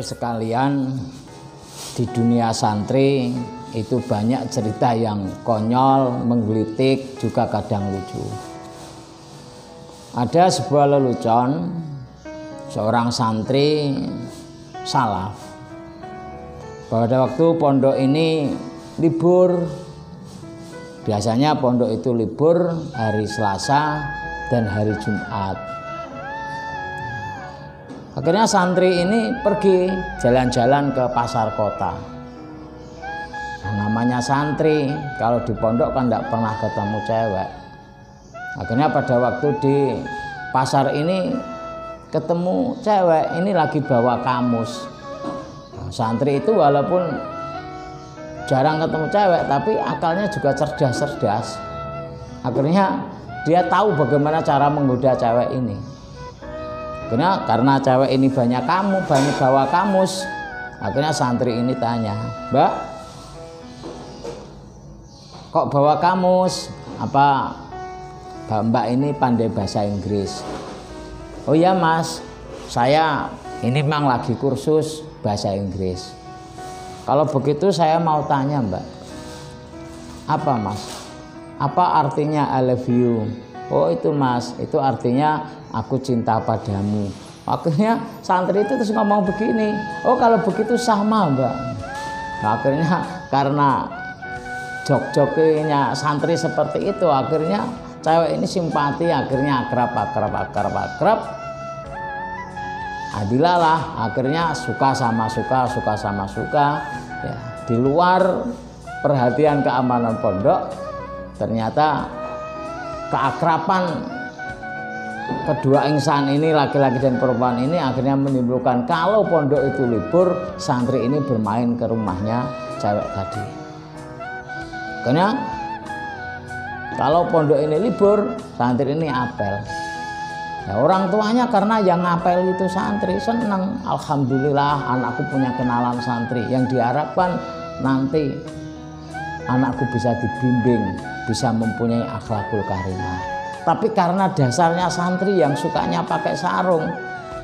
Saudaraku sekalian, di dunia santri itu banyak cerita yang konyol, menggelitik, juga kadang lucu. Ada sebuah lelucon, seorang santri salaf. Pada waktu pondok ini libur, biasanya pondok itu libur hari Selasa dan hari Jumat. Akhirnya santri ini pergi jalan-jalan ke pasar kota. Namanya santri, kalau di pondok kan tidak pernah ketemu cewek. Akhirnya pada waktu di pasar ini ketemu cewek, ini lagi bawa kamus. Santri itu walaupun jarang ketemu cewek, tapi akalnya juga cerdas-cerdas. Akhirnya dia tahu bagaimana cara menggoda cewek ini. Karena cewek ini banyak bawa kamus. Akhirnya santri ini tanya, "Mbak, kok bawa kamus? Apa Mbak ini pandai bahasa Inggris?" "Oh iya Mas, saya ini memang lagi kursus bahasa Inggris." "Kalau begitu saya mau tanya Mbak, apa Mas? Apa artinya I love you?" "Oh itu Mas, itu artinya aku cinta padamu." Akhirnya santri itu terus ngomong begini, "Oh kalau begitu sama Mbak." Akhirnya karena jok-joknya santri seperti itu, akhirnya cewek ini simpati, akhirnya akrab. Adilalah, akhirnya suka sama suka ya, di luar perhatian keamanan pondok, ternyata keakraban kedua insan ini, laki-laki dan perempuan ini, akhirnya menimbulkan kalau pondok itu libur, santri ini bermain ke rumahnya cewek tadi. Karena kalau pondok ini libur, santri ini apel. Ya, orang tuanya karena yang apel itu santri, senang. Alhamdulillah anakku punya kenalan santri. Yang diharapkan nanti anakku bisa dibimbing, bisa mempunyai akhlakul karimah. Tapi karena dasarnya santri yang sukanya pakai sarung,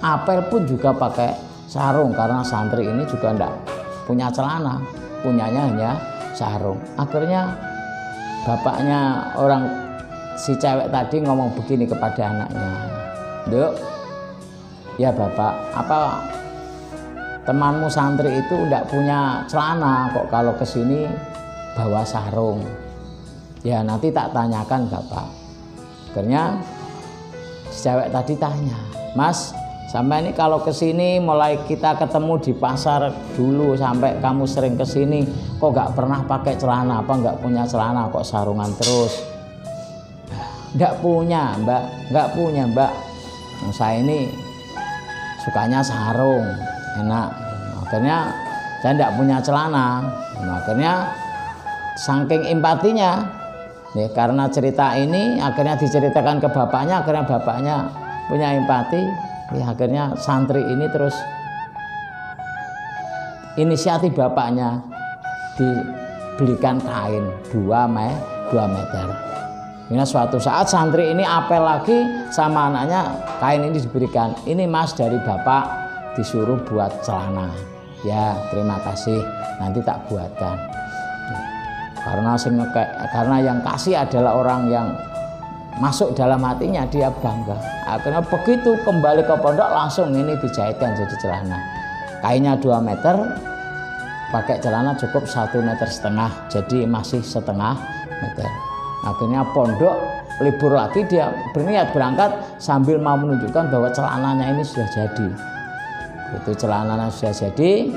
apel pun juga pakai sarung. Karena santri ini juga enggak punya celana, punyanya hanya sarung. Akhirnya bapaknya si cewek tadi ngomong begini kepada anaknya, "Duk, ya bapak, apa temanmu santri itu enggak punya celana kok kalau kesini bawa sarung? Ya nanti tak tanyakan bapak." Akhirnya si cewek tadi tanya, "Mas, sampai ini kalau kesini mulai kita ketemu di pasar dulu sampai kamu sering kesini, kok gak pernah pakai celana? Apa gak punya celana, kok sarungan terus?" "Gak punya Mbak, gak punya Mbak. Saya ini sukanya sarung, enak. Akhirnya saya gak punya celana." Akhirnya saking empatinya, ya, karena cerita ini akhirnya diceritakan ke bapaknya, akhirnya bapaknya punya empati. Ya, akhirnya santri ini terus inisiatif bapaknya dibelikan kain 2 meter. Ini suatu saat santri ini apel lagi sama anaknya, kain ini diberikan, "Ini Mas dari bapak disuruh buat celana." "Ya terima kasih, nanti tak buatkan." Karena yang kasih adalah orang yang masuk dalam hatinya, dia bangga. Akhirnya begitu kembali ke pondok langsung ini dijahitkan jadi celana. Kainnya 2 meter, pakai celana cukup 1,5 meter, jadi masih setengah meter. Akhirnya pondok libur lagi, dia berniat berangkat sambil mau menunjukkan bahwa celananya ini sudah jadi. Itu celananya sudah jadi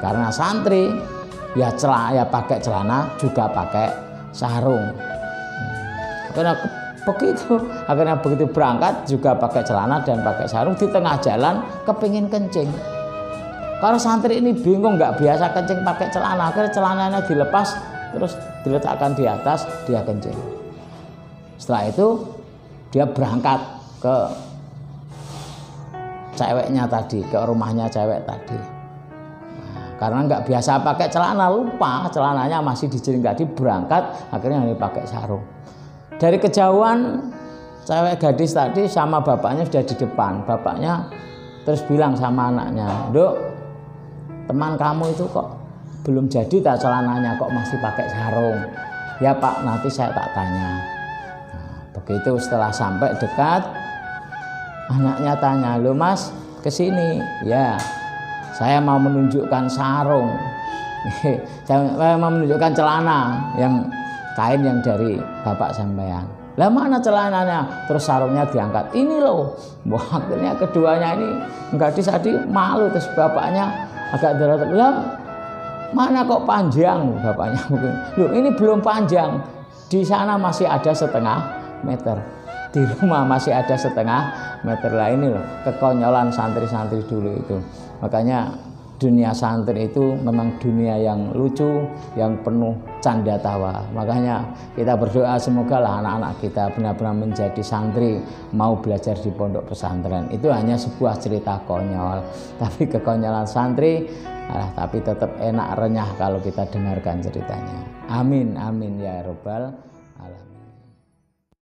karena santri ya pakai celana juga pakai sarung. Akhirnya begitu berangkat juga pakai celana dan pakai sarung, di tengah jalan kepingin kencing. Karena santri ini bingung, nggak biasa kencing pakai celana, akhirnya celananya dilepas terus diletakkan di atas, dia kencing. Setelah itu dia berangkat ke ceweknya tadi, ke rumahnya cewek tadi. Karena nggak biasa pakai celana, lupa celananya masih dijeringkati, berangkat akhirnya hanya pakai sarung. Dari kejauhan cewek gadis tadi sama bapaknya sudah di depan. Bapaknya terus bilang sama anaknya, "Duk, teman kamu itu kok belum jadi tak celananya, kok masih pakai sarung? Ya Pak, nanti saya tak tanya. Nah, begitu setelah sampai dekat, anaknya tanya, "Loh Mas, kesini?" "Ya, saya mau menunjukkan sarung." Saya mau menunjukkan celana yang kain yang dari bapak sampean. "Lah mana celananya?" Terus sarungnya diangkat. "Ini loh." Wah, akhirnya keduanya ini gadis tadi malu, terus bapaknya agak derot. "Lah mana kok panjang?" Bapaknya mungkin, "Loh ini belum panjang, di sana masih ada setengah meter, di rumah masih ada setengah meter." Lah ini loh kekonyolan santri-santri dulu itu. Makanya dunia santri itu memang dunia yang lucu, yang penuh canda tawa. Makanya kita berdoa semoga lah anak-anak kita benar-benar menjadi santri, mau belajar di pondok pesantren. Itu hanya sebuah cerita konyol, tapi kekonyolan santri tapi tetap enak renyah kalau kita dengarkan ceritanya. Amin amin ya robbal alamin.